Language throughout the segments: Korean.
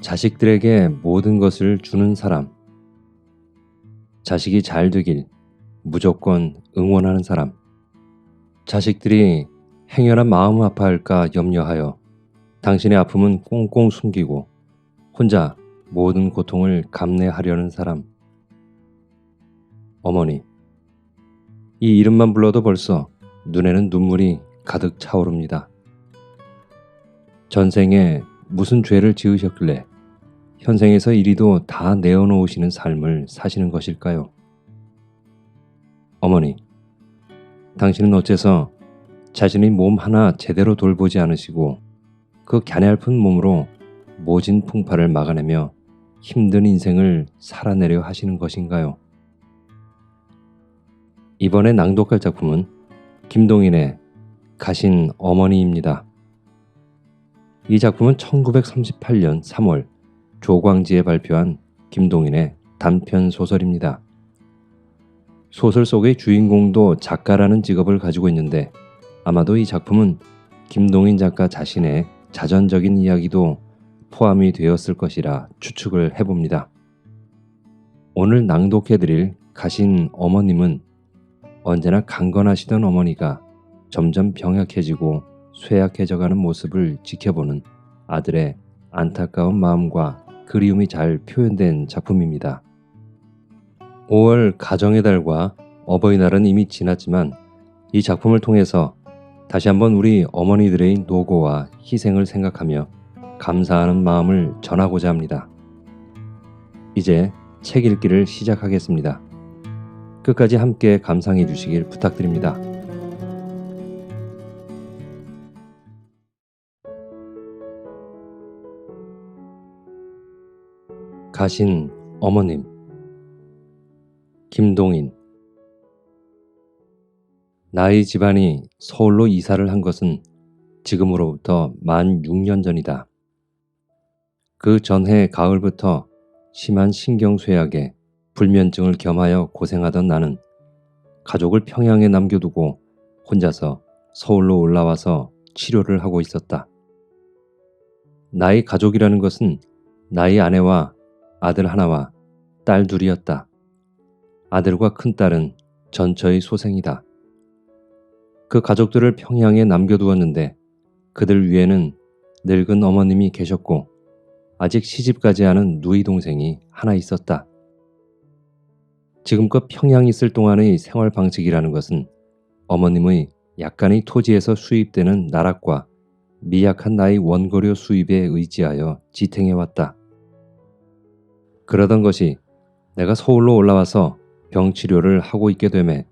자식들에게 모든 것을 주는 사람, 자식이 잘 되길 무조건 응원하는 사람, 자식들이 행여나 마음 아파할까 염려하여 당신의 아픔은 꽁꽁 숨기고 혼자 모든 고통을 감내하려는 사람. 어머니, 이 이름만 불러도 벌써 눈에는 눈물이 가득 차오릅니다. 전생에 무슨 죄를 지으셨길래 현생에서 이리도 다 내어놓으시는 삶을 사시는 것일까요? 어머니, 당신은 어째서 자신의 몸 하나 제대로 돌보지 않으시고 그 갸냘픈 몸으로 모진 풍파를 막아내며 힘든 인생을 살아내려 하시는 것인가요? 이번에 낭독할 작품은 김동인의 가신 어머니입니다. 이 작품은 1938년 3월 조광지에 발표한 김동인의 단편 소설입니다. 소설 속의 주인공도 작가라는 직업을 가지고 있는데 아마도 이 작품은 김동인 작가 자신의 자전적인 이야기도 포함이 되었을 것이라 추측을 해봅니다. 오늘 낭독해드릴 가신 어머님은 언제나 강건하시던 어머니가 점점 병약해지고 쇠약해져가는 모습을 지켜보는 아들의 안타까운 마음과 그리움이 잘 표현된 작품입니다. 5월 가정의 달과 어버이날은 이미 지났지만 이 작품을 통해서 다시 한번 우리 어머니들의 노고와 희생을 생각하며 감사하는 마음을 전하고자 합니다. 이제 책 읽기를 시작하겠습니다. 끝까지 함께 감상해 주시길 부탁드립니다. 가신 어머님, 김동인. 나의 집안이 서울로 이사를 한 것은 지금으로부터 만 6년 전이다. 그 전해 가을부터 심한 신경쇠약에 불면증을 겸하여 고생하던 나는 가족을 평양에 남겨두고 혼자서 서울로 올라와서 치료를 하고 있었다. 나의 가족이라는 것은 나의 아내와 아들 하나와 딸 둘이었다. 아들과 큰딸은 전처의 소생이다. 그 가족들을 평양에 남겨두었는데 그들 위에는 늙은 어머님이 계셨고 아직 시집가지 않은 누이 동생이 하나 있었다. 지금껏 평양에 있을 동안의 생활 방식이라는 것은 어머님의 약간의 토지에서 수입되는 나락과 미약한 나의 원고료 수입에 의지하여 지탱해왔다. 그러던 것이 내가 서울로 올라와서 병치료를 하고 있게 되매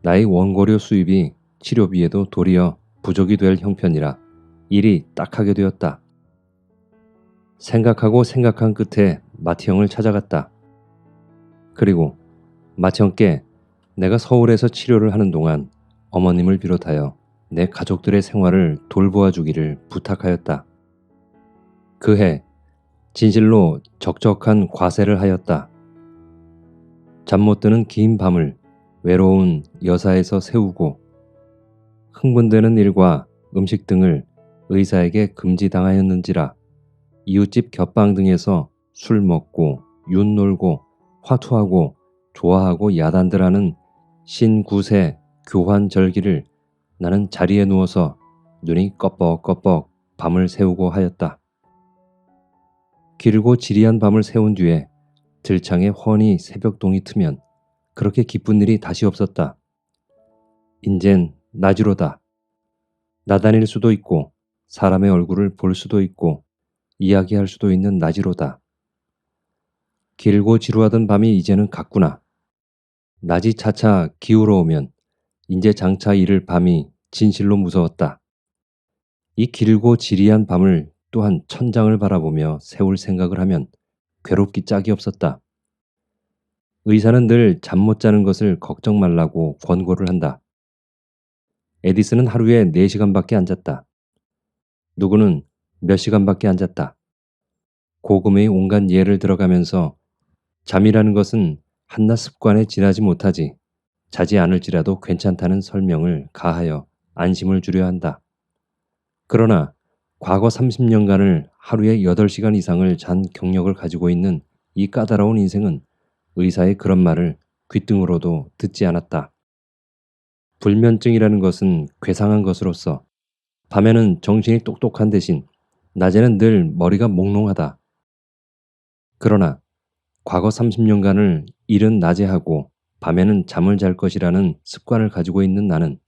나의 원고료 수입이 치료비에도 도리어 부족이 될 형편이라 일이 딱하게 되었다. 생각한 끝에 마티형을 찾아갔다. 그리고 마티형께 내가 서울에서 치료를 하는 동안 어머님을 비롯하여 내 가족들의 생활을 돌보아 주기를 부탁하였다. 그해 진실로 적적한 과세를 하였다. 잠 못 드는 긴 밤을 외로운 여사에서 새우고 흥분되는 일과 음식 등을 의사에게 금지당하였는지라 이웃집 겹방 등에서 술 먹고 윤 놀고 화투하고 좋아하고 야단들하는 신구세 교환절기를 나는 자리에 누워서 눈이 껌뻑껌뻑 밤을 새우고 하였다. 길고 지리한 밤을 새운 뒤에 들창에 훤히 새벽동이 트면 그렇게 기쁜 일이 다시 없었다. 인젠 낮이로다. 나다닐 수도 있고 사람의 얼굴을 볼 수도 있고 이야기할 수도 있는 낮이로다. 길고 지루하던 밤이 이제는 갔구나. 낮이 차차 기울어오면 인제 장차 이를 밤이 진실로 무서웠다. 이 길고 지리한 밤을 또한 천장을 바라보며 세울 생각을 하면 괴롭기 짝이 없었다. 의사는 늘 잠 못 자는 것을 걱정 말라고 권고를 한다. 에디슨은 하루에 4시간밖에 안 잤다. 누구는 몇 시간밖에 안 잤다. 고금의 온갖 예를 들어가면서 잠이라는 것은 한낱 습관에 지나지 못하지 자지 않을지라도 괜찮다는 설명을 가하여 안심을 주려 한다. 그러나 과거 30년간을 하루에 8시간 이상을 잔 경력을 가지고 있는 이 까다로운 인생은 의사의 그런 말을 귓등으로도 듣지 않았다. 불면증이라는 것은 괴상한 것으로서 밤에는 정신이 똑똑한 대신 낮에는 늘 머리가 몽롱하다. 그러나 과거 30년간을 일은 낮에 하고 밤에는 잠을 잘 것이라는 습관을 가지고 있는 나는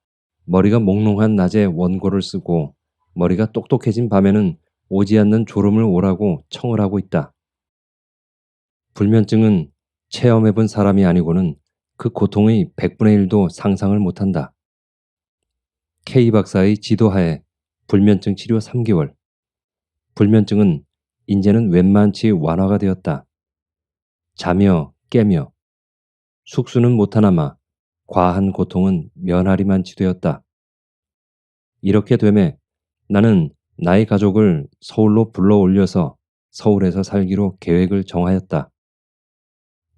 머리가 몽롱한 낮에 원고를 쓰고 머리가 똑똑해진 밤에는 오지 않는 졸음을 오라고 청을 하고 있다. 불면증은 체험해본 사람이 아니고는 그 고통의 100분의 1도 상상을 못한다. K 박사의 지도하에 불면증 치료 3개월. 불면증은 이제는 웬만치 완화가 되었다. 자며 깨며 숙수는 못하나마 과한 고통은 면하리만치 되었다. 이렇게 되매 나는 나의 가족을 서울로 불러 올려서 서울에서 살기로 계획을 정하였다.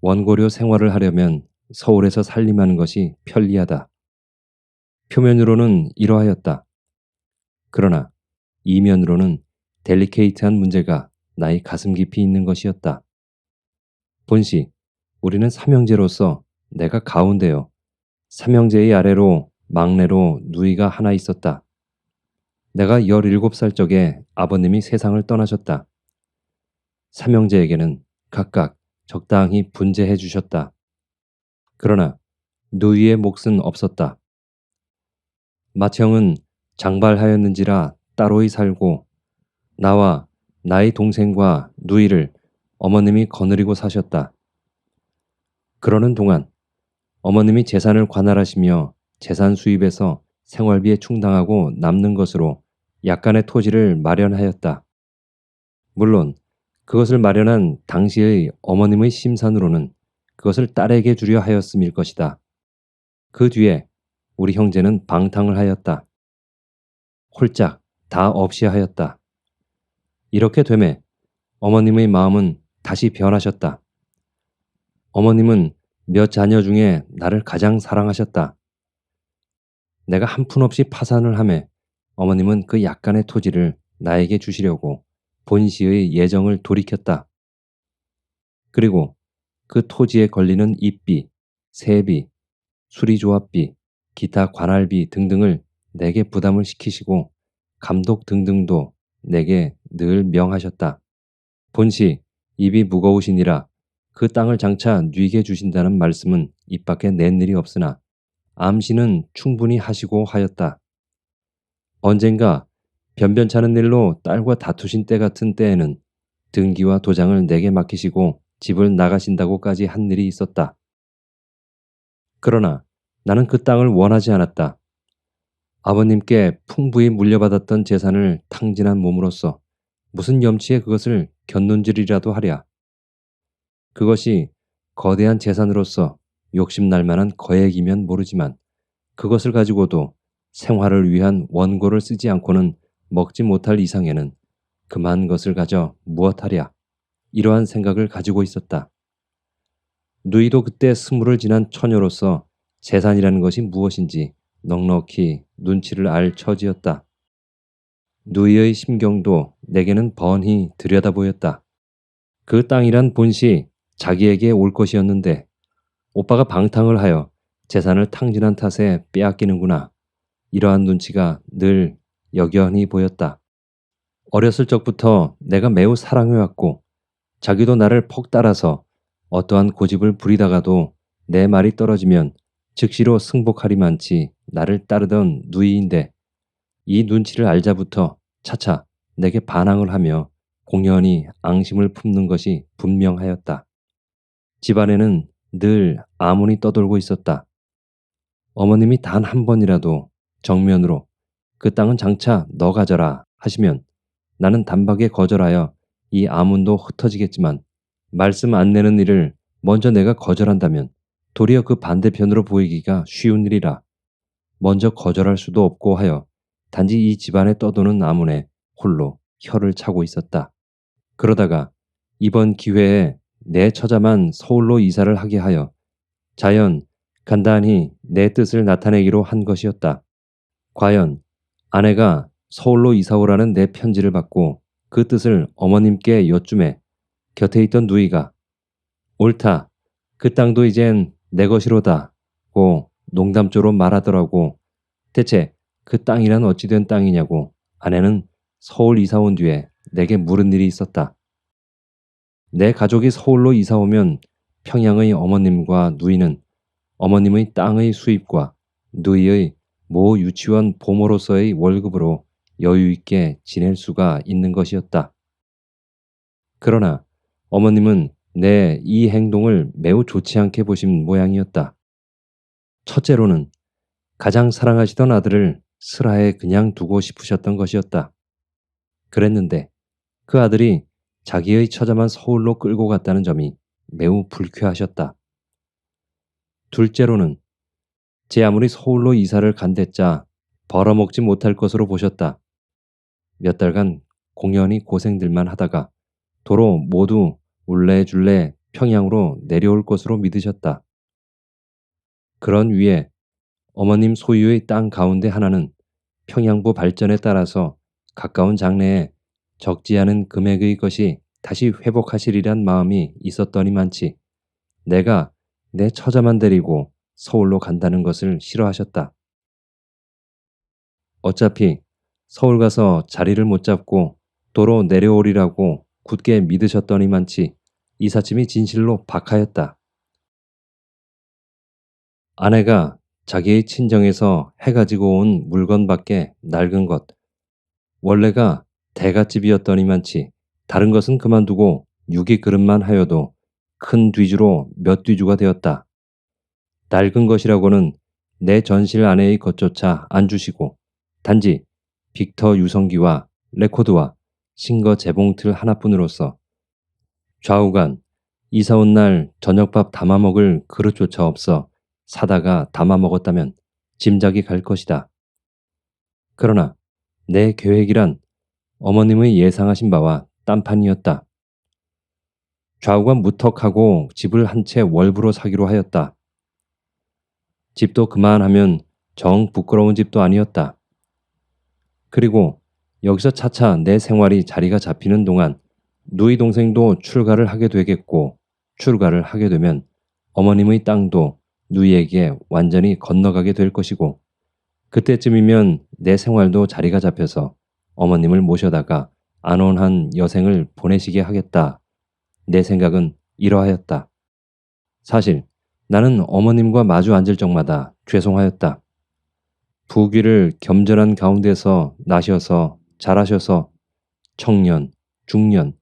원고료 생활을 하려면 서울에서 살림하는 것이 편리하다. 표면으로는 이러하였다. 그러나 이면으로는 델리케이트한 문제가 나의 가슴 깊이 있는 것이었다. 본시, 우리는 삼형제로서 내가 가운데요. 삼형제의 아래로 막내로 누이가 하나 있었다. 내가 17살 적에 아버님이 세상을 떠나셨다. 삼형제에게는 각각 적당히 분재해 주셨다. 그러나 누이의 몫은 없었다. 맏형은 장발하였는지라 따로이 살고 나와 나의 동생과 누이를 어머님이 거느리고 사셨다. 그러는 동안 어머님이 재산을 관할하시며 재산 수입에서 생활비에 충당하고 남는 것으로 약간의 토지를 마련하였다. 물론 그것을 마련한 당시의 어머님의 심산으로는 그것을 딸에게 주려 하였음일 것이다. 그 뒤에 우리 형제는 방탕을 하였다. 홀짝 다 없이 하였다. 이렇게 되매 어머님의 마음은 다시 변하셨다. 어머님은 몇 자녀 중에 나를 가장 사랑하셨다. 내가 한 푼 없이 파산을 하매 어머님은 그 약간의 토지를 나에게 주시려고 본시의 예정을 돌이켰다. 그리고 그 토지에 걸리는 입비, 세비, 수리조합비, 기타 관할비 등등을 내게 부담을 시키시고 감독 등등도 내게 늘 명하셨다. 본시 입이 무거우시니라 그 땅을 장차 뉘게 주신다는 말씀은 입 밖에 낸 일이 없으나 암시는 충분히 하시고 하였다. 언젠가 변변찮은 일로 딸과 다투신 때 같은 때에는 등기와 도장을 내게 맡기시고 집을 나가신다고까지 한 일이 있었다. 그러나 나는 그 땅을 원하지 않았다. 아버님께 풍부히 물려받았던 재산을 탕진한 몸으로써 무슨 염치에 그것을 견눈질이라도 하랴. 그것이 거대한 재산으로서 욕심날 만한 거액이면 모르지만 그것을 가지고도 생활을 위한 원고를 쓰지 않고는 먹지 못할 이상에는 그만 것을 가져 무엇하랴. 이러한 생각을 가지고 있었다. 누이도 그때 20을 지난 처녀로서 재산이라는 것이 무엇인지 넉넉히 눈치를 알 처지였다. 누이의 심경도 내게는 번히 들여다 보였다. 그 땅이란 본시 자기에게 올 것이었는데 오빠가 방탕을 하여 재산을 탕진한 탓에 빼앗기는구나. 이러한 눈치가 늘 역연히 보였다. 어렸을 적부터 내가 매우 사랑해왔고 자기도 나를 폭 따라서 어떠한 고집을 부리다가도 내 말이 떨어지면 즉시로 승복하리만치 나를 따르던 누이인데 이 눈치를 알자부터 차차 내게 반항을 하며 공연히 앙심을 품는 것이 분명하였다. 집안에는 늘 아문이 떠돌고 있었다. 어머님이 단 한 번이라도 정면으로 그 땅은 장차 너 가져라 하시면 나는 단박에 거절하여 이 아문도 흩어지겠지만 말씀 안 내는 일을 먼저 내가 거절한다면 도리어 그 반대편으로 보이기가 쉬운 일이라 먼저 거절할 수도 없고 하여 단지 이 집안에 떠도는 아문에 홀로 혀를 차고 있었다. 그러다가 이번 기회에 내 처자만 서울로 이사를 하게 하여 자연 간단히 내 뜻을 나타내기로 한 것이었다. 과연 아내가 서울로 이사 오라는 내 편지를 받고 그 뜻을 어머님께 여쭈매 곁에 있던 누이가 옳다. 그 땅도 이젠 내 것이로다. 고 농담조로 말하더라고. 대체 그 땅이란 어찌된 땅이냐고 아내는 서울 이사 온 뒤에 내게 물은 일이 있었다. 내 가족이 서울로 이사 오면 평양의 어머님과 누이는 어머님의 땅의 수입과 누이의 모 유치원 보모로서의 월급으로 여유 있게 지낼 수가 있는 것이었다. 그러나 어머님은 내 이 행동을 매우 좋지 않게 보신 모양이었다. 첫째로는 가장 사랑하시던 아들을 슬하에 그냥 두고 싶으셨던 것이었다. 그랬는데 그 아들이 자기의 처자만 서울로 끌고 갔다는 점이 매우 불쾌하셨다. 둘째로는 제 아무리 서울로 이사를 간댔자 벌어먹지 못할 것으로 보셨다. 몇 달간 공연히 고생들만 하다가 도로 모두 울래줄래 평양으로 내려올 것으로 믿으셨다. 그런 위에 어머님 소유의 땅 가운데 하나는 평양부 발전에 따라서 가까운 장래에 적지 않은 금액의 것이 다시 회복하시리란 마음이 있었더니만치 내가 내 처자만 데리고 서울로 간다는 것을 싫어하셨다. 어차피 서울 가서 자리를 못 잡고 도로 내려오리라고 굳게 믿으셨더니만치 이삿짐이 진실로 박하였다. 아내가 자기의 친정에서 해가지고 온 물건밖에 낡은 것, 원래가 대갓집이었더니만치 다른 것은 그만두고 유기 그릇만 하여도 큰 뒤주로 몇 뒤주가 되었다. 낡은 것이라고는 내 전실 아내의 것조차 안 주시고 단지 빅터 유성기와 레코드와 싱거 재봉틀 하나뿐으로서 좌우간 이사 온 날 저녁밥 담아 먹을 그릇조차 없어 사다가 담아 먹었다면 짐작이 갈 것이다. 그러나 내 계획이란 어머님의 예상하신 바와 딴판이었다. 좌우간 무턱하고 집을 한 채 월부로 사기로 하였다. 집도 그만하면 정 부끄러운 집도 아니었다. 그리고 여기서 차차 내 생활이 자리가 잡히는 동안 누이 동생도 출가를 하게 되겠고 출가를 하게 되면 어머님의 땅도 누이에게 완전히 건너가게 될 것이고 그때쯤이면 내 생활도 자리가 잡혀서 어머님을 모셔다가 안온한 여생을 보내시게 하겠다. 내 생각은 이러하였다. 사실 나는 어머님과 마주 앉을 적마다 죄송하였다. 부귀를 겸전한 가운데서 나셔서 자라셔서 청년, 중년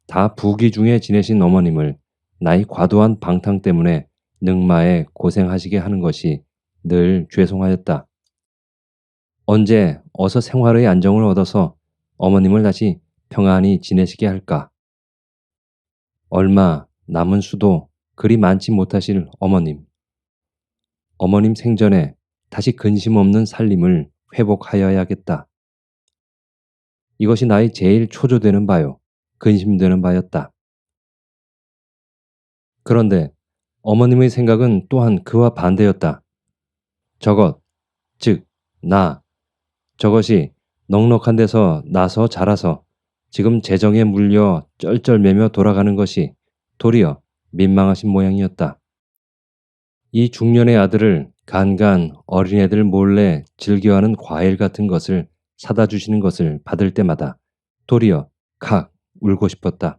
다 부귀 중에 지내신 어머님을 나이 과도한 방탕 때문에 늙마에 고생하시게 하는 것이 늘 죄송하였다. 언제 어서 생활의 안정을 얻어서 어머님을 다시 평안히 지내시게 할까? 얼마 남은 수도 그리 많지 못하실 어머님. 어머님 생전에 다시 근심 없는 살림을 회복하여야겠다. 이것이 나의 제일 초조되는 바요. 근심되는 바였다. 그런데 어머님의 생각은 또한 그와 반대였다. 저것, 즉, 저것이 넉넉한 데서 나서 자라서 지금 재정에 물려 쩔쩔매며 돌아가는 것이 도리어 민망하신 모양이었다. 이 중년의 아들을 간간 어린애들 몰래 즐겨하는 과일 같은 것을 사다 주시는 것을 받을 때마다 도리어 칵 울고 싶었다.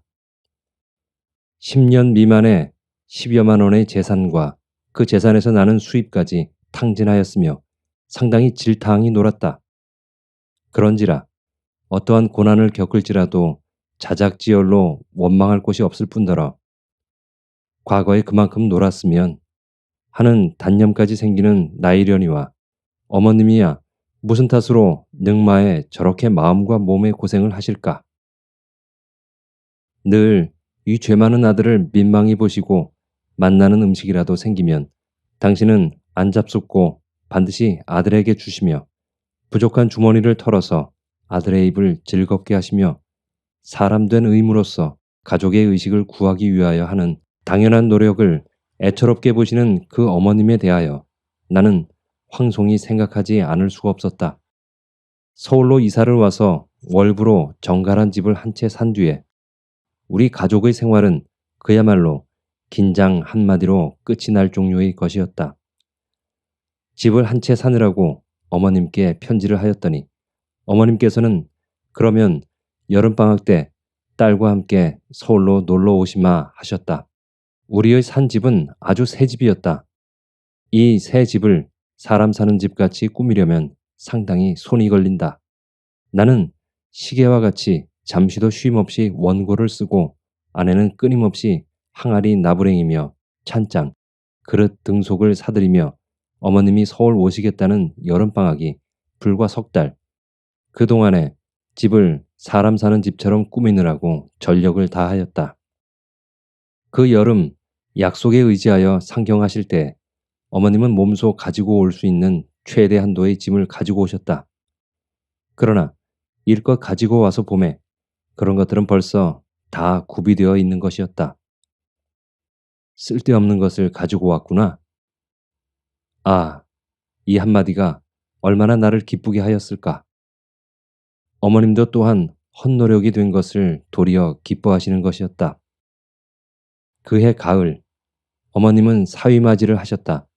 10년 미만의 10여만 원의 재산과 그 재산에서 나는 수입까지 탕진하였으며 상당히 질타항이 놀았다. 그런지라 어떠한 고난을 겪을지라도 자작지열로 원망할 곳이 없을 뿐더러 과거에 그만큼 놀았으면 하는 단념까지 생기는 나이려니와 어머님이야 무슨 탓으로 늙마에 저렇게 마음과 몸의 고생을 하실까? 늘 이 죄 많은 아들을 민망히 보시고 만나는 음식이라도 생기면 당신은 안 잡숫고 반드시 아들에게 주시며 부족한 주머니를 털어서 아들의 입을 즐겁게 하시며 사람 된 의무로서 가족의 의식을 구하기 위하여 하는 당연한 노력을 애처롭게 보시는 그 어머님에 대하여 나는 황송히 생각하지 않을 수가 없었다. 서울로 이사를 와서 월부로 정갈한 집을 한 채 산 뒤에 우리 가족의 생활은 그야말로 긴장 한마디로 끝이 날 종류의 것이었다. 집을 한 채 사느라고 어머님께 편지를 하였더니 어머님께서는 그러면 여름방학 때 딸과 함께 서울로 놀러 오시마 하셨다. 우리의 산 집은 아주 새 집이었다. 이 새 집을 사람 사는 집 같이 꾸미려면 상당히 손이 걸린다. 나는 시계와 같이 잠시도 쉼없이 원고를 쓰고 아내는 끊임없이 항아리 나부랭이며 찬장, 그릇 등속을 사들이며 어머님이 서울 오시겠다는 여름방학이 불과 석 달, 그동안에 집을 사람 사는 집처럼 꾸미느라고 전력을 다하였다. 그 여름 약속에 의지하여 상경하실 때 어머님은 몸소 가지고 올 수 있는 최대 한도의 짐을 가지고 오셨다. 그러나 일껏 가지고 와서 봄에 그런 것들은 벌써 다 구비되어 있는 것이었다. 쓸데없는 것을 가지고 왔구나. 아, 이 한마디가 얼마나 나를 기쁘게 하였을까. 어머님도 또한 헛노력이 된 것을 도리어 기뻐하시는 것이었다. 그해 가을, 어머님은 사위맞이를 하셨다.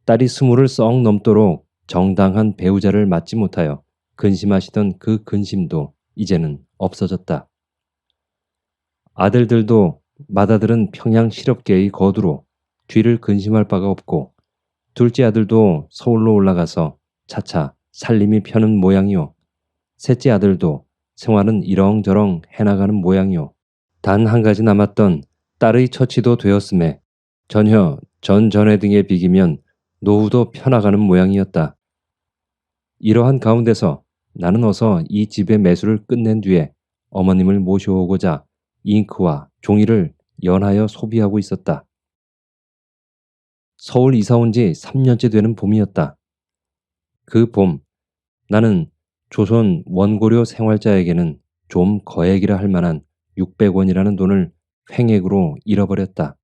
딸이 20을 썩 넘도록 정당한 배우자를 맞지 못하여 근심하시던 그 근심도 이제는 없어졌다. 아들들도 맏아들은 평양 실업계의 거두로 뒤를 근심할 바가 없고 둘째 아들도 서울로 올라가서 차차 살림이 펴는 모양이요. 셋째 아들도 생활은 이렁저렁 해나가는 모양이요. 단 한 가지 남았던 딸의 처치도 되었음에 전혀 전전의 등에 비기면 노후도 편나가는 모양이었다. 이러한 가운데서 나는 어서 이 집의 매수를 끝낸 뒤에 어머님을 모셔오고자 잉크와 종이를 연하여 소비하고 있었다. 서울 이사 온 지 3년째 되는 봄이었다. 그 봄, 나는 조선 원고료 생활자에게는 좀 거액이라 할 만한 600원이라는 돈을 횡액으로 잃어버렸다.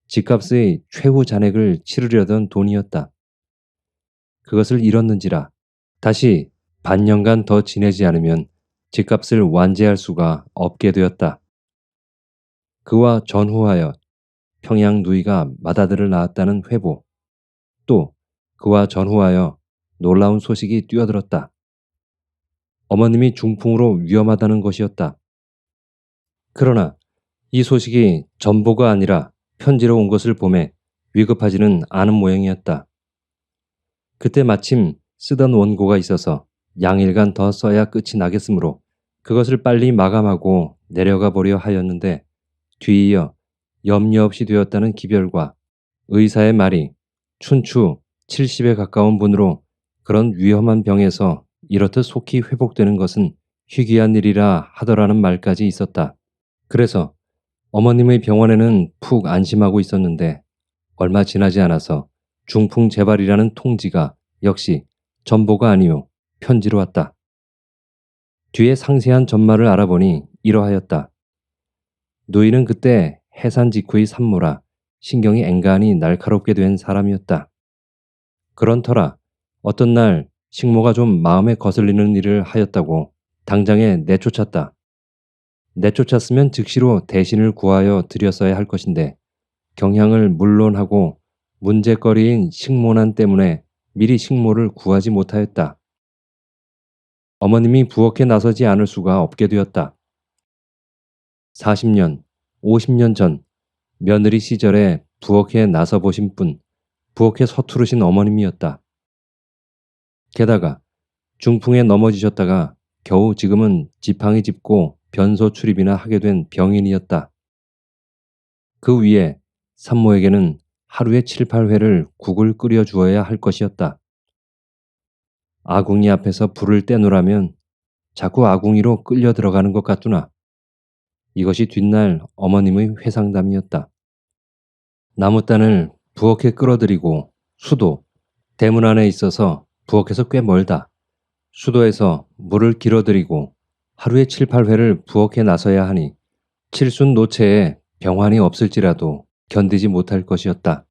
집값의 최후 잔액을 치르려던 돈이었다. 그것을 잃었는지라 다시 반년간 더 지내지 않으면 집값을 완제할 수가 없게 되었다. 그와 전후하여 평양 누이가 맏아들을 낳았다는 회보, 또 그와 전후하여 놀라운 소식이 뛰어들었다. 어머님이 중풍으로 위험하다는 것이었다. 그러나 이 소식이 전보가 아니라 편지로 온 것을 보매 위급하지는 않은 모양이었다. 그때 마침 쓰던 원고가 있어서 양일간 더 써야 끝이 나겠으므로 그것을 빨리 마감하고 내려가 보려 하였는데 뒤이어 염려 없이 되었다는 기별과 의사의 말이 춘추 70에 가까운 분으로 그런 위험한 병에서 이렇듯 속히 회복되는 것은 희귀한 일이라 하더라는 말까지 있었다. 그래서 어머님의 병원에는 푹 안심하고 있었는데 얼마 지나지 않아서 중풍 재발이라는 통지가 역시 전보가 아니요 편지로 왔다. 뒤에 상세한 전말을 알아보니 이러하였다. 누이는 그때 해산 직후의 산모라 신경이 앵간히 날카롭게 된 사람이었다. 그런 터라 어떤 날 식모가 좀 마음에 거슬리는 일을 하였다고 당장에 내쫓았다. 내쫓았으면 즉시로 대신을 구하여 드렸어야 할 것인데 경향을 물론하고 문제거리인 식모난 때문에 미리 식모를 구하지 못하였다. 어머님이 부엌에 나서지 않을 수가 없게 되었다. 40년, 50년 전 며느리 시절에 부엌에 나서 보신 분, 부엌에 서투르신 어머님이었다. 게다가 중풍에 넘어지셨다가 겨우 지금은 지팡이 짚고 변소 출입이나 하게 된 병인이었다. 그 위에 산모에게는 하루에 7, 8회를 국을 끓여 주어야 할 것이었다. 아궁이 앞에서 불을 떼놓으라면 자꾸 아궁이로 끌려 들어가는 것 같구나. 이것이 뒷날 어머님의 회상담이었다. 나무단을 부엌에 끌어들이고 수도, 대문 안에 있어서 부엌에서 꽤 멀다. 수도에서 물을 길어들이고 하루에 7, 8회를 부엌에 나서야 하니 칠순 노체에 병환이 없을지라도 견디지 못할 것이었다.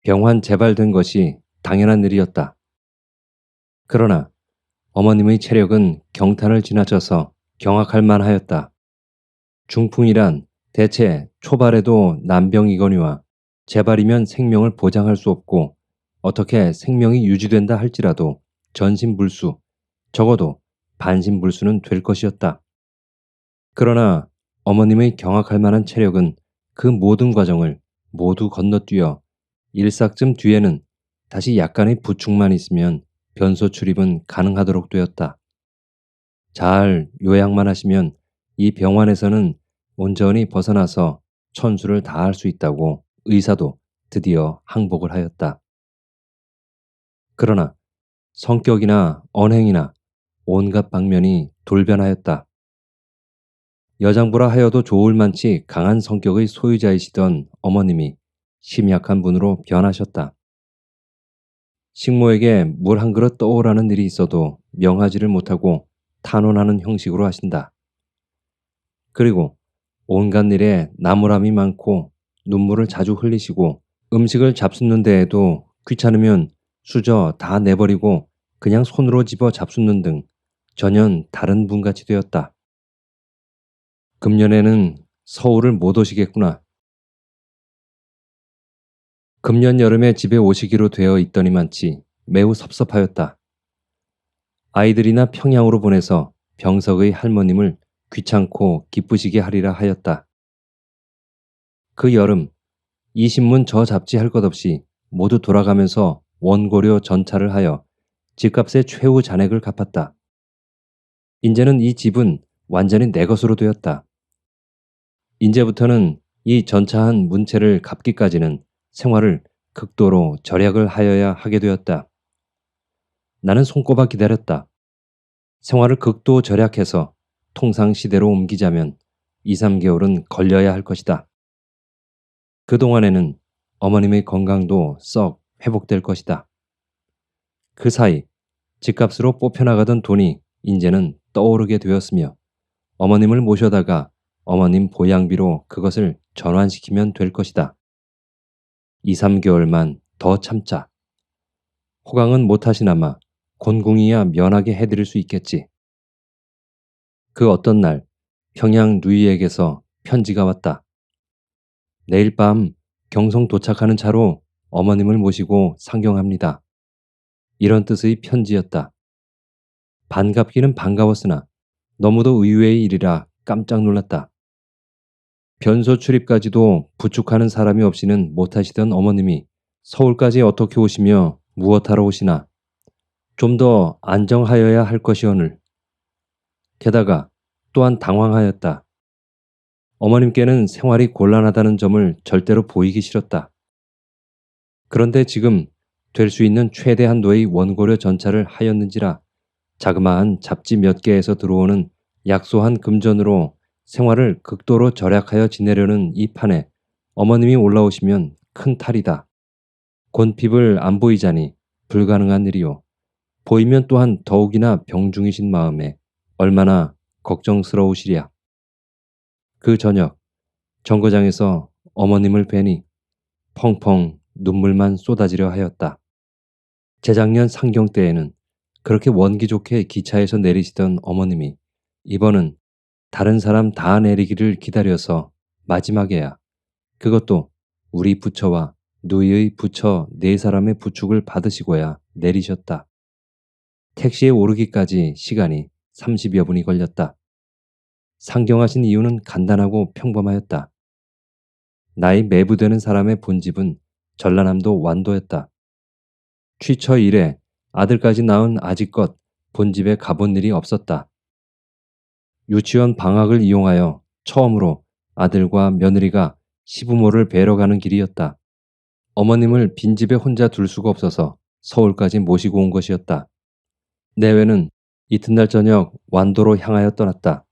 병환 재발된 것이 당연한 일이었다. 그러나 어머님의 체력은 경탄을 지나쳐서 경악할 만하였다. 중풍이란 대체 초발에도 난병이거니와 재발이면 생명을 보장할 수 없고 어떻게 생명이 유지된다 할지라도 전신불수, 적어도 반신불수는 될 것이었다. 그러나 어머님의 경악할 만한 체력은 그 모든 과정을 모두 건너뛰어 일삭쯤 뒤에는 다시 약간의 부축만 있으면 변소 출입은 가능하도록 되었다. 잘 요양만 하시면 이 병원에서는 온전히 벗어나서 천수를 다할 수 있다고 의사도 드디어 항복을 하였다. 그러나 성격이나 언행이나 온갖 방면이 돌변하였다. 여장부라 하여도 좋을 만치 강한 성격의 소유자이시던 어머님이 심약한 분으로 변하셨다. 식모에게 물 한 그릇 떠오라는 일이 있어도 명하지를 못하고 탄원하는 형식으로 하신다. 그리고 온갖 일에 나무람이 많고 눈물을 자주 흘리시고 음식을 잡숫는 데에도 귀찮으면 수저 다 내버리고 그냥 손으로 집어 잡숫는 등 전혀 다른 분같이 되었다. 금년에는 서울을 못 오시겠구나. 금년 여름에 집에 오시기로 되어 있더니만치 매우 섭섭하였다. 아이들이나 평양으로 보내서 병석의 할머님을 귀찮고 기쁘시게 하리라 하였다. 그 여름 이 신문 저 잡지 할 것 없이 모두 돌아가면서 원고료 전차를 하여 집값의 최후 잔액을 갚았다. 이제는 이 집은 완전히 내 것으로 되었다. 이제부터는 이 전차한 문채를 갚기까지는 생활을 극도로 절약을 하여야 하게 되었다. 나는 손꼽아 기다렸다. 생활을 극도 절약해서 통상 시대로 옮기자면 2, 3개월은 걸려야 할 것이다. 그동안에는 어머님의 건강도 썩 회복될 것이다. 그 사이 집값으로 뽑혀나가던 돈이 이제는 떠오르게 되었으며 어머님을 모셔다가 어머님 보양비로 그것을 전환시키면 될 것이다. 2, 3개월만 더 참자. 호강은 못하시나마 곤궁이야 면하게 해드릴 수 있겠지. 그 어떤 날 평양 누이에게서 편지가 왔다. 내일 밤 경성 도착하는 차로 어머님을 모시고 상경합니다. 이런 뜻의 편지였다. 반갑기는 반가웠으나 너무도 의외의 일이라 깜짝 놀랐다. 변소 출입까지도 부축하는 사람이 없이는 못하시던 어머님이 서울까지 어떻게 오시며 무엇하러 오시나 좀 더 안정하여야 할 것이오늘. 게다가 또한 당황하였다. 어머님께는 생활이 곤란하다는 점을 절대로 보이기 싫었다. 그런데 지금 될 수 있는 최대 한도의 원고료 전차를 하였는지라 자그마한 잡지 몇 개에서 들어오는 약소한 금전으로 생활을 극도로 절약하여 지내려는 이 판에 어머님이 올라오시면 큰 탈이다. 곤핍을 안 보이자니 불가능한 일이요. 보이면 또한 더욱이나 병중이신 마음에 얼마나 걱정스러우시랴. 그 저녁 정거장에서 어머님을 뵈니 펑펑 눈물만 쏟아지려 하였다. 재작년 상경 때에는 그렇게 원기 좋게 기차에서 내리시던 어머님이 이번은 다른 사람 다 내리기를 기다려서 마지막에야 그것도 우리 부처와 누이의 부처 네 사람의 부축을 받으시고야 내리셨다. 택시에 오르기까지 시간이 30여 분이 걸렸다. 상경하신 이유는 간단하고 평범하였다. 나이 매부되는 사람의 본집은 전라남도 완도였다. 취처 이래 아들까지 낳은 아직껏 본집에 가본 일이 없었다. 유치원 방학을 이용하여 처음으로 아들과 며느리가 시부모를 뵈러 가는 길이었다. 어머님을 빈집에 혼자 둘 수가 없어서 서울까지 모시고 온 것이었다. 내외는 이튿날 저녁 완도로 향하여 떠났다.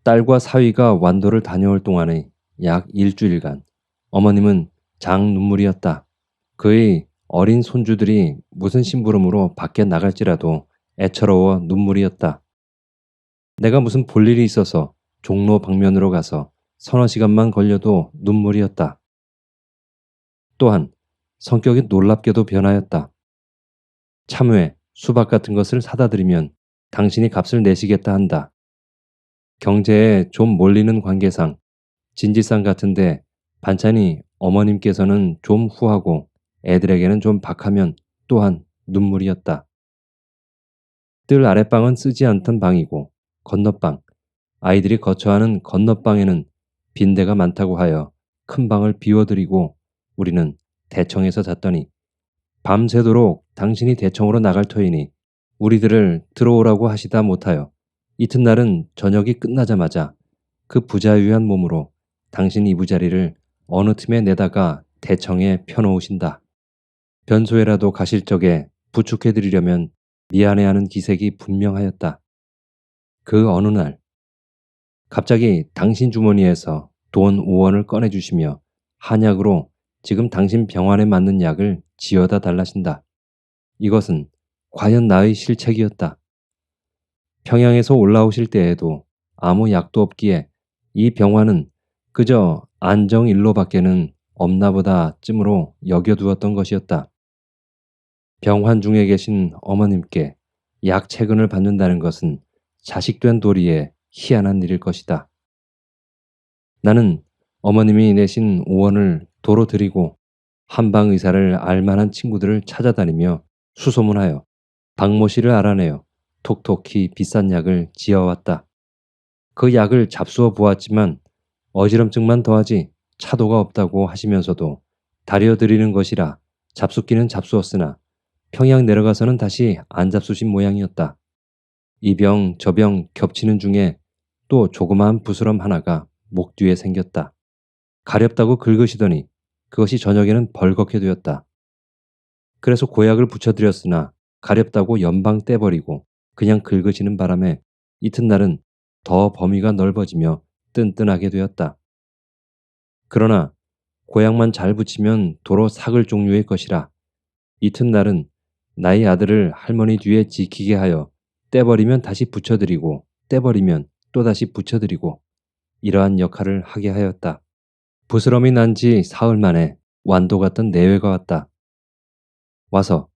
딸과 사위가 완도를 다녀올 동안의 약 일주일간 어머님은 장 눈물이었다. 그의 어린 손주들이 무슨 심부름으로 밖에 나갈지라도 애처로워 눈물이었다. 내가 무슨 볼 일이 있어서 종로 방면으로 가서 서너 시간만 걸려도 눈물이었다. 또한 성격이 놀랍게도 변하였다. 참외, 수박 같은 것을 사다 드리면 당신이 값을 내시겠다 한다. 경제에 좀 몰리는 관계상 진지상 같은데 반찬이 어머님께서는 좀 후하고 애들에게는 좀 박하면 또한 눈물이었다. 뜰 아랫방은 쓰지 않던 방이고 건너방, 아이들이 거처하는 건너방에는 빈대가 많다고 하여 큰 방을 비워드리고 우리는 대청에서 잤더니 밤새도록 당신이 대청으로 나갈 터이니 우리들을 들어오라고 하시다 못하여 이튿날은 저녁이 끝나자마자 그 부자유한 몸으로 당신 이부자리를 어느 틈에 내다가 대청에 펴놓으신다. 변소에라도 가실 적에 부축해드리려면 미안해하는 기색이 분명하였다. 그 어느 날 갑자기 당신 주머니에서 돈 5원을 꺼내주시며 한약으로 지금 당신 병환에 맞는 약을 지어다 달라신다. 이것은 과연 나의 실책이었다. 평양에서 올라오실 때에도 아무 약도 없기에 이 병환은 그저 안정일로밖에는 없나보다 쯤으로 여겨두었던 것이었다. 병환 중에 계신 어머님께 약 채근을 받는다는 것은 자식된 도리에 희한한 일일 것이다. 나는 어머님이 내신 5원을 도로 드리고 한방 의사를 알만한 친구들을 찾아다니며 수소문하여 박모 씨를 알아내어 톡톡히 비싼 약을 지어왔다. 그 약을 잡수어 보았지만 어지럼증만 더하지 차도가 없다고 하시면서도 다려드리는 것이라 잡숫기는 잡수었으나 평양 내려가서는 다시 안 잡수신 모양이었다. 이 병 저 병 겹치는 중에 또 조그마한 부스럼 하나가 목 뒤에 생겼다. 가렵다고 긁으시더니 그것이 저녁에는 벌겋게 되었다. 그래서 고약을 붙여드렸으나 가렵다고 연방 떼버리고 그냥 긁으시는 바람에 이튿날은 더 범위가 넓어지며 뜬뜬하게 되었다. 그러나 고약만 잘 붙이면 도로 삭을 종류의 것이라 이튿날은 나의 아들을 할머니 뒤에 지키게 하여 떼버리면 다시 붙여드리고 떼버리면 또다시 붙여드리고 이러한 역할을 하게 하였다. 부스럼이 난 지 사흘 만에 완도 같던 내외가 왔다. 와서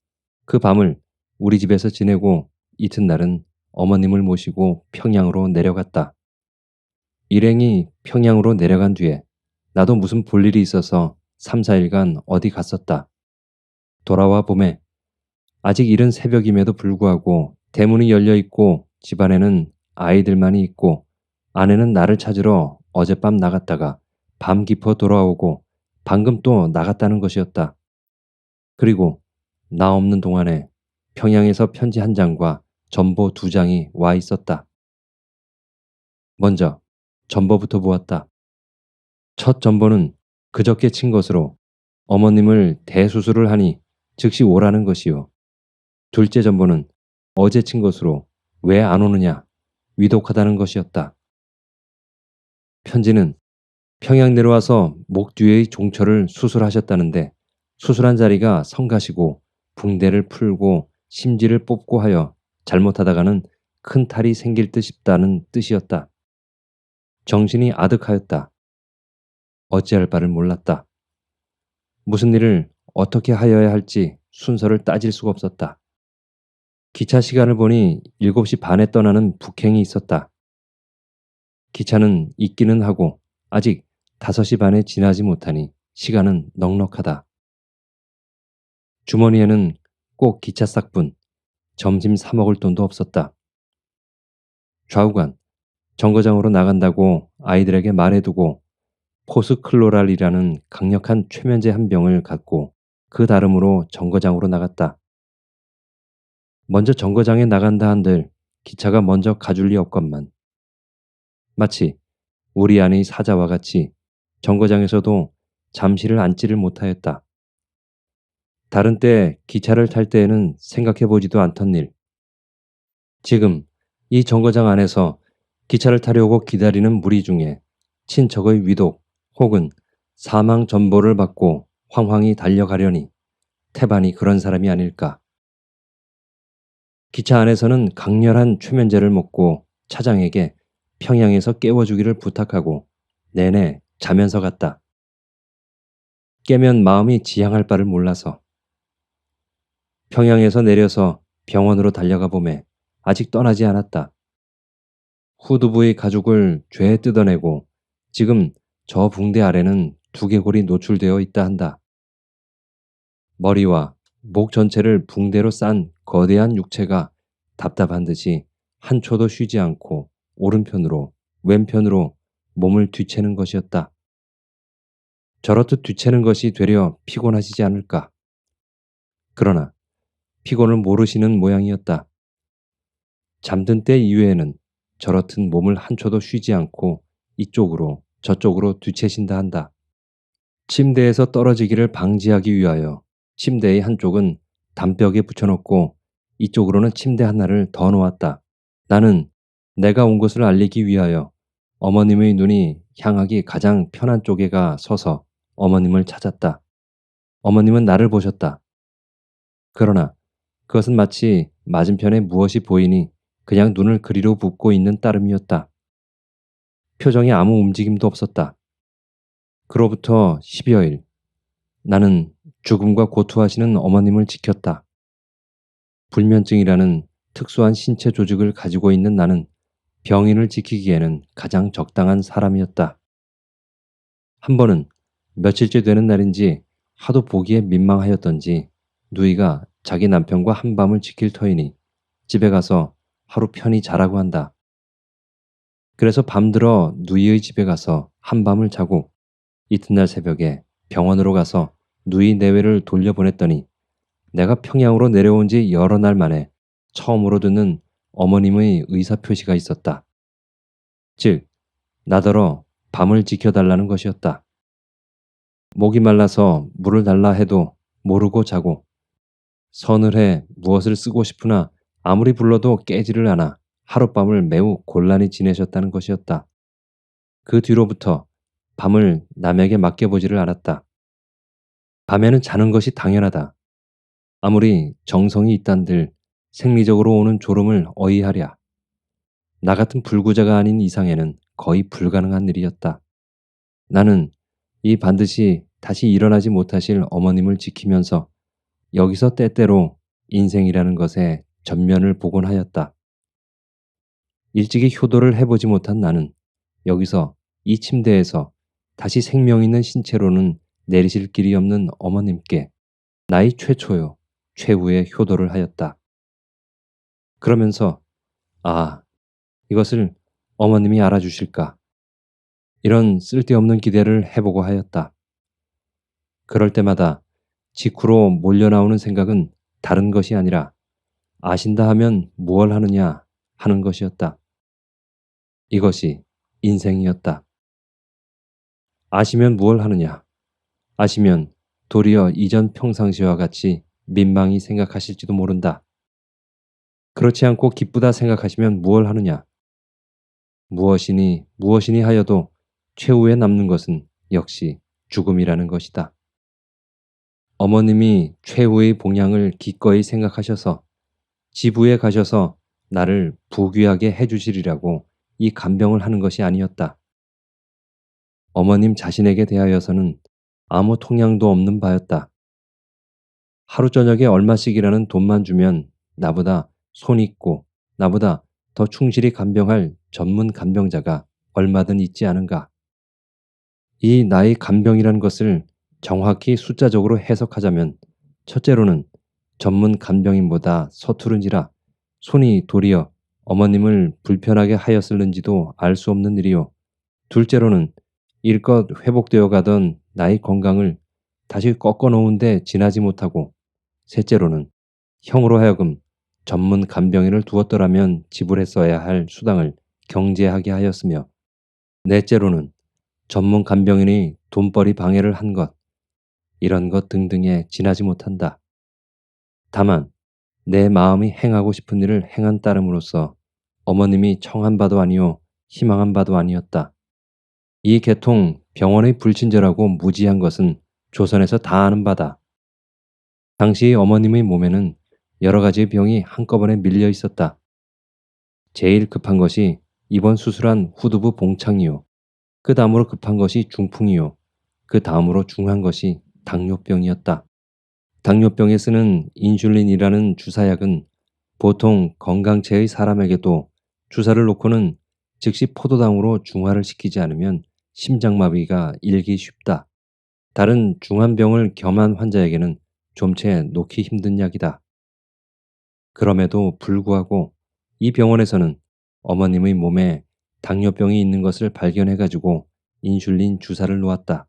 그 밤을 우리 집에서 지내고 이튿날은 어머님을 모시고 평양으로 내려갔다. 일행이 평양으로 내려간 뒤에 나도 무슨 볼일이 있어서 3, 4일간 어디 갔었다. 돌아와 봄에 아직 이른 새벽임에도 불구하고 대문이 열려 있고 집안에는 아이들만이 있고 아내는 나를 찾으러 어젯밤 나갔다가 밤 깊어 돌아오고 방금 또 나갔다는 것이었다. 그리고 나 없는 동안에 평양에서 편지 한 장과 전보 2장이 와 있었다. 먼저 전보부터 보았다. 첫 전보는 그저께 친 것으로 어머님을 대수술을 하니 즉시 오라는 것이요. 둘째 전보는 어제 친 것으로 왜 안 오느냐 위독하다는 것이었다. 편지는 평양 내려와서 목 뒤의 종철을 수술하셨다는데 수술한 자리가 성가시고 붕대를 풀고 심지를 뽑고 하여 잘못하다가는 큰 탈이 생길 듯 싶다는 뜻이었다. 정신이 아득하였다. 어찌할 바를 몰랐다. 무슨 일을 어떻게 하여야 할지 순서를 따질 수가 없었다. 기차 시간을 보니 7시 반에 떠나는 북행이 있었다. 기차는 있기는 하고 아직 5시 반에 지나지 못하니 시간은 넉넉하다. 주머니에는 꼭 기차 싹뿐 점심 사 먹을 돈도 없었다. 좌우간 정거장으로 나간다고 아이들에게 말해두고 포스클로랄이라는 강력한 최면제 한 병을 갖고 그 다름으로 정거장으로 나갔다. 먼저 정거장에 나간다 한들 기차가 먼저 가줄 리 없건만. 마치 우리 아내의 사자와 같이 정거장에서도 잠시를 앉지를 못하였다. 다른 때 기차를 탈 때에는 생각해보지도 않던 일. 지금 이 정거장 안에서 기차를 타려고 기다리는 무리 중에 친척의 위독 혹은 사망 전보를 받고 황황히 달려가려니 태반이 그런 사람이 아닐까. 기차 안에서는 강렬한 최면제를 먹고 차장에게 평양에서 깨워주기를 부탁하고 내내 자면서 갔다. 깨면 마음이 지향할 바를 몰라서 평양에서 내려서 병원으로 달려가 보매 아직 떠나지 않았다. 후두부의 가죽을 죄에 뜯어내고 지금 저 붕대 아래는 두개골이 노출되어 있다 한다. 머리와 목 전체를 붕대로 싼 거대한 육체가 답답한 듯이 한 초도 쉬지 않고 오른편으로 왼편으로 몸을 뒤채는 것이었다. 저렇듯 뒤채는 것이 되려 피곤하시지 않을까. 그러나 피곤을 모르시는 모양이었다. 잠든 때 이외에는 저렇듯 몸을 한 초도 쉬지 않고 이쪽으로 저쪽으로 뒤채신다 한다. 침대에서 떨어지기를 방지하기 위하여 침대의 한쪽은 담벽에 붙여놓고 이쪽으로는 침대 하나를 더 놓았다. 나는 내가 온 것을 알리기 위하여 어머님의 눈이 향하기 가장 편한 쪽에가 서서 어머님을 찾았다. 어머님은 나를 보셨다. 그러나 그것은 마치 맞은편에 무엇이 보이니 그냥 눈을 그리로 붓고 있는 따름이었다. 표정에 아무 움직임도 없었다. 그로부터 10여일 나는 죽음과 고투하시는 어머님을 지켰다. 불면증이라는 특수한 신체 조직을 가지고 있는 나는 병인을 지키기에는 가장 적당한 사람이었다. 한 번은 며칠째 되는 날인지 하도 보기에 민망하였던지 누이가 자기 남편과 한밤을 지킬 터이니 집에 가서 하루 편히 자라고 한다. 그래서 밤들어 누이의 집에 가서 한밤을 자고 이튿날 새벽에 병원으로 가서 누이 내외를 돌려보냈더니 내가 평양으로 내려온 지 여러 날 만에 처음으로 듣는 어머님의 의사표시가 있었다. 즉, 나더러 밤을 지켜달라는 것이었다. 목이 말라서 물을 달라 해도 모르고 자고 서늘해 무엇을 쓰고 싶으나 아무리 불러도 깨지를 않아 하룻밤을 매우 곤란히 지내셨다는 것이었다. 그 뒤로부터 밤을 남에게 맡겨보지를 않았다. 밤에는 자는 것이 당연하다. 아무리 정성이 있단들 생리적으로 오는 졸음을 어이하랴. 나 같은 불구자가 아닌 이상에는 거의 불가능한 일이었다. 나는 이 반드시 다시 일어나지 못하실 어머님을 지키면서 여기서 때때로 인생이라는 것에 전면을 보곤 하였다. 일찍이 효도를 해보지 못한 나는 여기서 이 침대에서 다시 생명 있는 신체로는 내리실 길이 없는 어머님께 나의 최초요, 최후의 효도를 하였다. 그러면서 아, 이것을 어머님이 알아주실까? 이런 쓸데없는 기대를 해보고 하였다. 그럴 때마다 직후로 몰려나오는 생각은 다른 것이 아니라 아신다 하면 무얼 하느냐 하는 것이었다. 이것이 인생이었다. 아시면 무얼 하느냐? 아시면 도리어 이전 평상시와 같이 민망히 생각하실지도 모른다. 그렇지 않고 기쁘다 생각하시면 무얼 하느냐? 무엇이니 하여도 최후에 남는 것은 역시 죽음이라는 것이다. 어머님이 최후의 봉양을 기꺼이 생각하셔서 지부에 가셔서 나를 부귀하게 해주시리라고 이 간병을 하는 것이 아니었다. 어머님 자신에게 대하여서는 아무 통양도 없는 바였다. 하루 저녁에 얼마씩이라는 돈만 주면 나보다 손 있고 나보다 더 충실히 간병할 전문 간병자가 얼마든 있지 않은가. 이 나의 간병이라는 것을 정확히 숫자적으로 해석하자면 첫째로는 전문 간병인보다 서투른지라 손이 도리어 어머님을 불편하게 하였을는지도 알 수 없는 일이요. 둘째로는 일껏 회복되어 가던 나의 건강을 다시 꺾어 놓은데 지나지 못하고 셋째로는 형으로 하여금 전문 간병인을 두었더라면 지불했어야 할 수당을 경제하게 하였으며 넷째로는 전문 간병인이 돈벌이 방해를 한 것, 이런 것 등등에 지나지 못한다. 다만 내 마음이 행하고 싶은 일을 행한 따름으로써 어머님이 청한 바도 아니요 희망한 바도 아니었다. 이 계통 병원의 불친절하고 무지한 것은 조선에서 다 아는 바다. 당시 어머님의 몸에는 여러 가지 병이 한꺼번에 밀려 있었다. 제일 급한 것이 이번 수술한 후두부 봉창이요. 그 다음으로 급한 것이 중풍이요. 그 다음으로 중한 것이 당뇨병이었다. 당뇨병에 쓰는 인슐린이라는 주사약은 보통 건강체의 사람에게도 주사를 놓고는 즉시 포도당으로 중화를 시키지 않으면 심장마비가 일기 쉽다. 다른 중환병을 겸한 환자에게는 좀채 놓기 힘든 약이다. 그럼에도 불구하고 이 병원에서는 어머님의 몸에 당뇨병이 있는 것을 발견해가지고 인슐린 주사를 놓았다.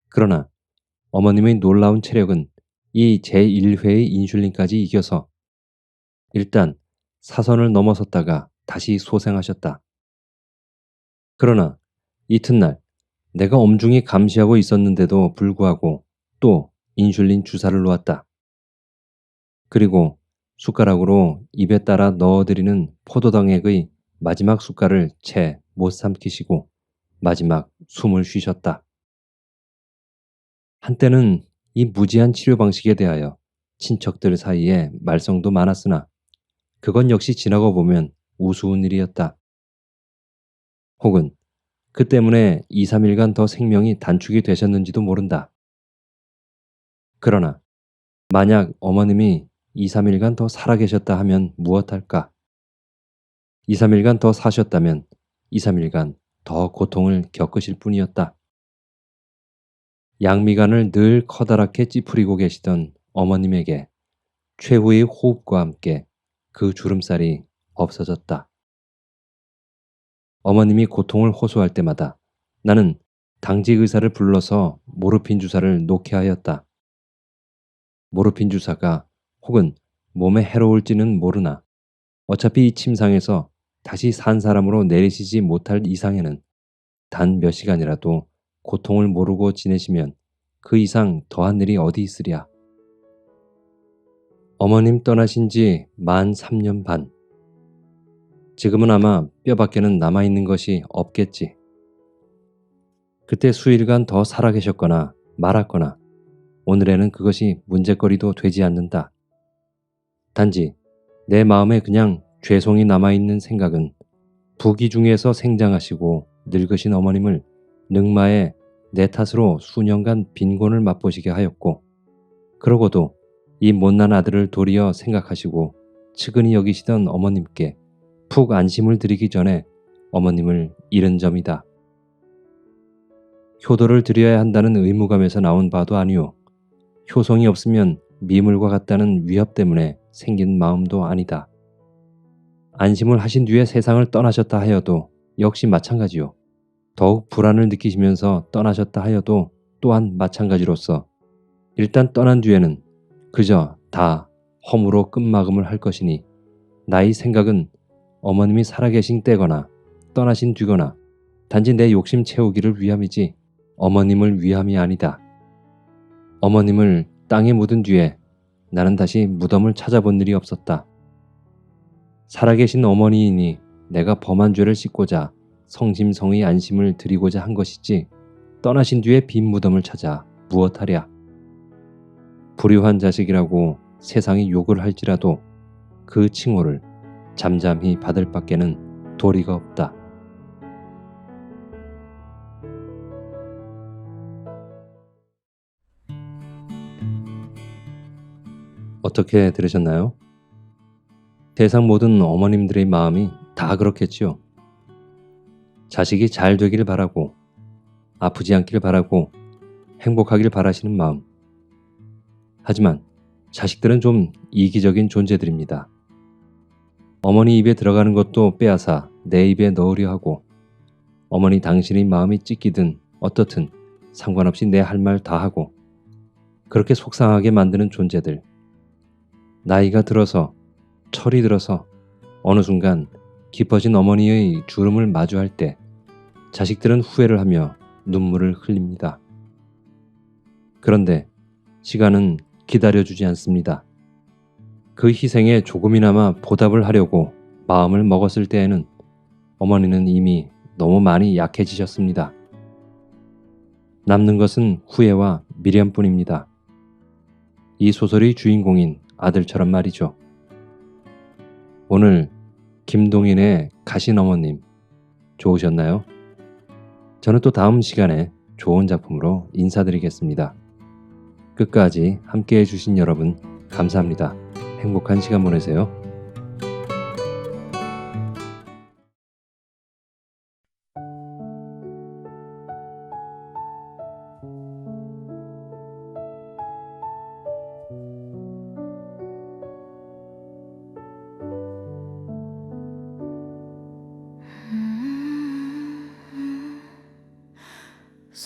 그러나 어머님의 놀라운 체력은 이 제1회의 인슐린까지 이겨서 일단 사선을 넘어섰다가 다시 소생하셨다. 그러나 이튿날 내가 엄중히 감시하고 있었는데도 불구하고 또 인슐린 주사를 놓았다. 그리고 숟가락으로 입에 따라 넣어드리는 포도당액의 마지막 숟갈을 채 못 삼키시고 마지막 숨을 쉬셨다. 한때는 이 무지한 치료 방식에 대하여 친척들 사이에 말썽도 많았으나 그건 역시 지나고 보면 우스운 일이었다. 혹은 그 때문에 2, 3일간 더 생명이 단축이 되셨는지도 모른다. 그러나 만약 어머님이 2, 3일간 더 살아계셨다 하면 무엇할까? 2, 3일간 더 사셨다면 2, 3일간 더 고통을 겪으실 뿐이었다. 양미간을 늘 커다랗게 찌푸리고 계시던 어머님에게 최후의 호흡과 함께 그 주름살이 없어졌다. 어머님이 고통을 호소할 때마다 나는 당직 의사를 불러서 모르핀 주사를 놓게 하였다. 모르핀 주사가 혹은 몸에 해로울지는 모르나 어차피 이 침상에서 다시 산 사람으로 내리시지 못할 이상에는 단 몇 시간이라도 고통을 모르고 지내시면 그 이상 더한 일이 어디 있으랴. 어머님 떠나신 지 만 3년 반. 지금은 아마 뼈밖에는 남아있는 것이 없겠지. 그때 수일간 더 살아계셨거나 말았거나 오늘에는 그것이 문제거리도 되지 않는다. 단지 내 마음에 그냥 죄송이 남아있는 생각은 부기 중에서 생장하시고 늙으신 어머님을 늑마에 내 탓으로 수년간 빈곤을 맛보시게 하였고 그러고도 이 못난 아들을 도리어 생각하시고 측은히 여기시던 어머님께 푹 안심을 드리기 전에 어머님을 잃은 점이다. 효도를 드려야 한다는 의무감에서 나온 바도 아니오. 효성이 없으면 미물과 같다는 위협 때문에 생긴 마음도 아니다. 안심을 하신 뒤에 세상을 떠나셨다 하여도 역시 마찬가지요. 더욱 불안을 느끼시면서 떠나셨다 하여도 또한 마찬가지로서 일단 떠난 뒤에는 그저 다 허무로 끝마금을 할 것이니 나의 생각은 어머님이 살아계신 때거나 떠나신 뒤거나 단지 내 욕심 채우기를 위함이지 어머님을 위함이 아니다. 어머님을 땅에 묻은 뒤에 나는 다시 무덤을 찾아본 일이 없었다. 살아계신 어머니이니 내가 범한 죄를 씻고자 성심성의 안심을 드리고자 한 것이지 떠나신 뒤에 빈 무덤을 찾아 무엇하랴. 불효한 자식이라고 세상이 욕을 할지라도 그 칭호를 잠잠히 받을 밖에는 도리가 없다. 어떻게 들으셨나요? 세상 모든 어머님들의 마음이 다 그렇겠지요. 자식이 잘 되길 바라고 아프지 않길 바라고 행복하길 바라시는 마음. 하지만 자식들은 좀 이기적인 존재들입니다. 어머니 입에 들어가는 것도 빼앗아 내 입에 넣으려 하고 어머니 당신의 마음이 찢기든 어떻든 상관없이 내 할 말 다 하고 그렇게 속상하게 만드는 존재들. 나이가 들어서 철이 들어서 어느 순간 깊어진 어머니의 주름을 마주할 때 자식들은 후회를 하며 눈물을 흘립니다. 그런데 시간은 기다려주지 않습니다. 그 희생에 조금이나마 보답을 하려고 마음을 먹었을 때에는 어머니는 이미 너무 많이 약해지셨습니다. 남는 것은 후회와 미련뿐입니다. 이 소설의 주인공인 아들처럼 말이죠. 오늘 김동인의 가신 어머님 좋으셨나요? 저는 또 다음 시간에 좋은 작품으로 인사드리겠습니다. 끝까지 함께해 주신 여러분 감사합니다. 행복한 시간 보내세요.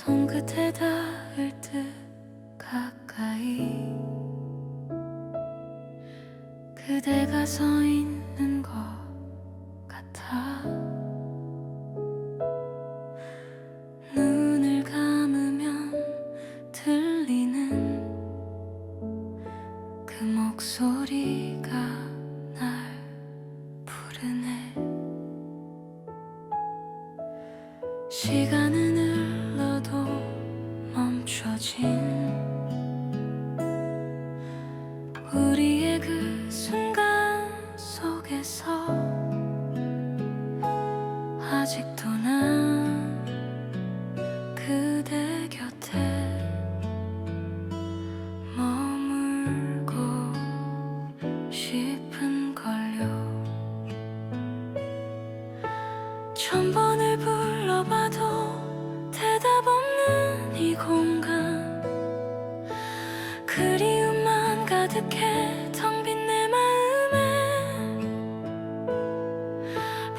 손끝에 닿을 듯 가까이 그대가 서 있는 것 같아. 눈을 감으면 들리는 그 목소리가 날 부르네. 시간은 흘러도 멈춰진 우리의 그 순간 속에서 아직도 난 그대 곁에 머물고 싶은걸요. 천 번을 불러봐도 대답 없는 이 공간, 그리움만 가득해 텅 빈 내 마음에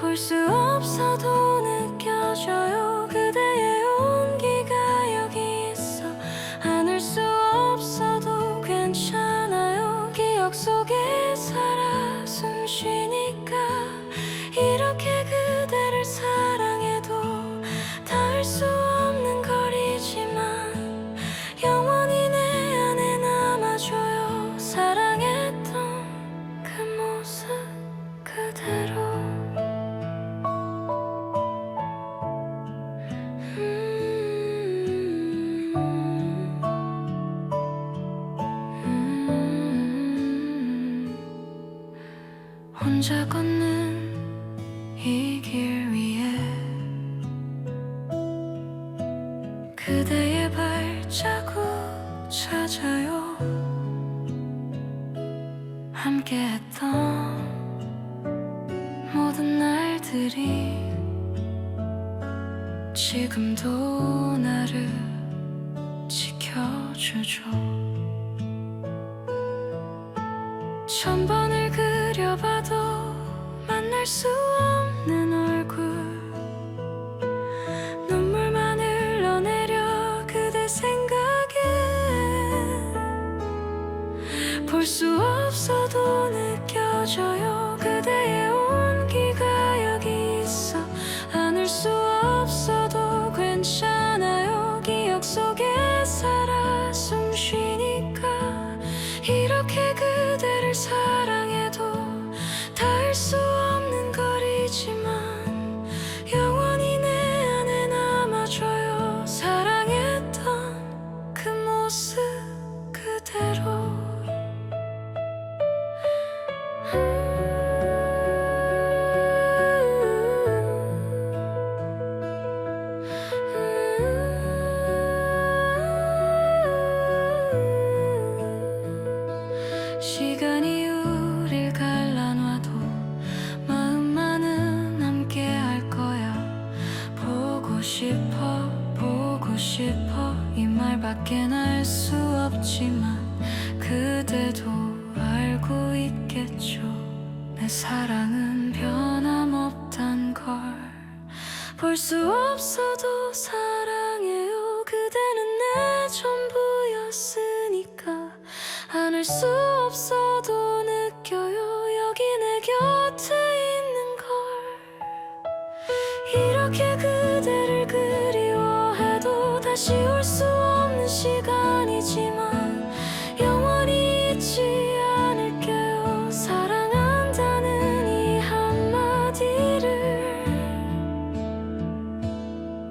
볼 수 없어도 느껴져요. 그대의 온기가 여기 있어. 안을 수 없어도 괜찮아요. 기억 속에 살아 숨 쉬니까 이렇게 그대를 사랑해도 닿을 수 없는 거리지만 영원히 내 안에 남아줘요. 사랑했던 그 모습 그대로. 혼자 걷는 이 길 위에 그대의 발자국 찾아요. 함께했던 모든 날들이 지금도 나를 지켜주죠. 천 번을 그려봐도 만날 수 없는 얼굴, 눈물만 흘러내려 그대 생각에 볼 수 없어도 느껴져요. 그대의 온기가 여기 있어. 안을 수 없어도 괜찮아요. 기억 속에 살아 숨 쉬니까 이렇게 그대를 사랑해도 닿을 수 없는 거리지만 영원히 내 안에 남아줘요. 사랑했던 그 모습 그대로. 시간이 우릴 갈라놔도 마음만은 함께 할 거야. 보고 싶어 보고 싶어 이 말밖엔 알 수 없지만 그대도 알고 있겠죠. 내 사랑은 변함없단 걸 볼 수 없어도 사랑해요. 그대는 내 전부였으니까 안을 수 없어도 느껴요. 여기 내 곁에 있는 걸. 이렇게 그대를 그리워해도 다시 올 수 없는 시간이지만 영원히 잊지 않을게요. 사랑한다는 이 한마디를.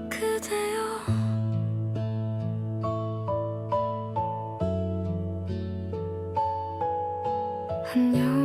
그대여. 안녕.